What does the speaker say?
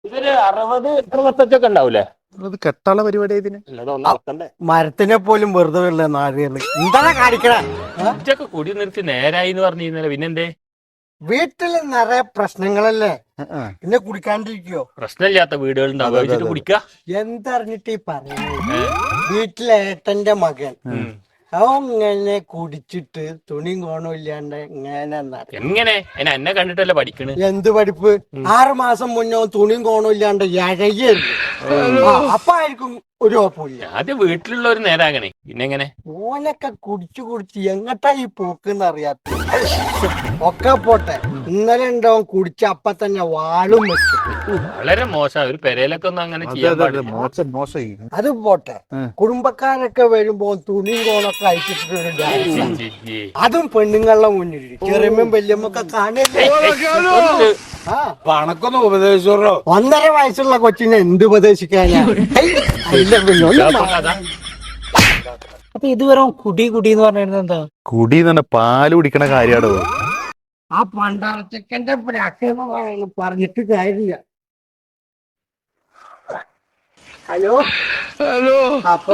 ഇതൊരു 60-65 ഉണ്ടാവൂലേ? അത് കെട്ടാനുള്ള പരിപാടി ഇതിന്. മരത്തിനെ പോലും വെറുതെ ഉള്ള നാരികള് എന്താണ് കാണിക്കണേ? ഇതൊക്കെ കുടി നിർത്തി നേരായി എന്ന് പറഞ്ഞിരുന്നല്ലേ, പിന്നെന്തേ? വീട്ടില് നിറയെ പ്രശ്നങ്ങളല്ലേ, പിന്നെ കുടിക്കാണ്ടിരിക്കോ? പ്രശ്നമില്ലാത്ത വീടുകളുണ്ടാവും, വെച്ചിട്ട് കുടിക്കുക. എന്തറിഞ്ഞിട്ട് ഈ പറയുന്നത്? വീട്ടിലെ ഏട്ടന്റെ മകൻ അവൻ ഇങ്ങനെ കുടിച്ചിട്ട് തുണിയും കോണവും ഇല്ലാണ്ട് എങ്ങനെ എന്നെ കണ്ടിട്ടല്ലേ പഠിക്കണ്? എന്ത് പഠിപ്പ്? 6 മാസം മുന്നേ തുണിയും കോണവും ഇല്ലാണ്ട് ഇഴയായിരുന്നു. അപ്പൊ ആയിരിക്കും ഒരു കുഴപ്പമില്ല. ആദ്യം വീട്ടിലുള്ളവര് നേരാകണേ, പിന്നെ എങ്ങനെ? ഓനൊക്കെ കുടിച്ചു കുടിച്ച് എങ്ങട്ടാ ഈ പോക്കെന്ന് അറിയാത്ത. ഒക്കെ പോട്ടെ, ഇന്നലെ ഉണ്ടാവും കുടിച്ച അപ്പ തന്നെ വാളും വെച്ചു. വളരെ മോശം. ഒരു പെരയിലൊക്കെ ഒന്നും അങ്ങനെ ചെയ്യാൻ പാടില്ല. അത് പോട്ടെ, കുടുംബക്കാരൊക്കെ വരുമ്പോ തുണിയും കോണൊക്കെ അയച്ചിട്ട് അതും പെണ്ണുങ്ങളുടെ മുന്നിൽ ചെറിയമ്മയും വല്യമ്മൊക്കെ കാണല്ലേ. പണക്കൊന്ന് ഉപദേശിച്ചോ. 1.5 വയസ്സുള്ള കൊച്ചിനെ എന്ത് ഉപദേശിക്കാനാ? അപ്പൊ ഇതുവരെ കുടി കുടി എന്ന് പറഞ്ഞിരുന്നത് എന്താ? കുടി തന്നെ പാല് കുടിക്കണ കാര്യാടോ. ആ പണ്ടാറച്ചക്കന്റെ പറഞ്ഞിട്ട് കാര്യമില്ല. ഹലോ ഹലോ, അപ്പൊ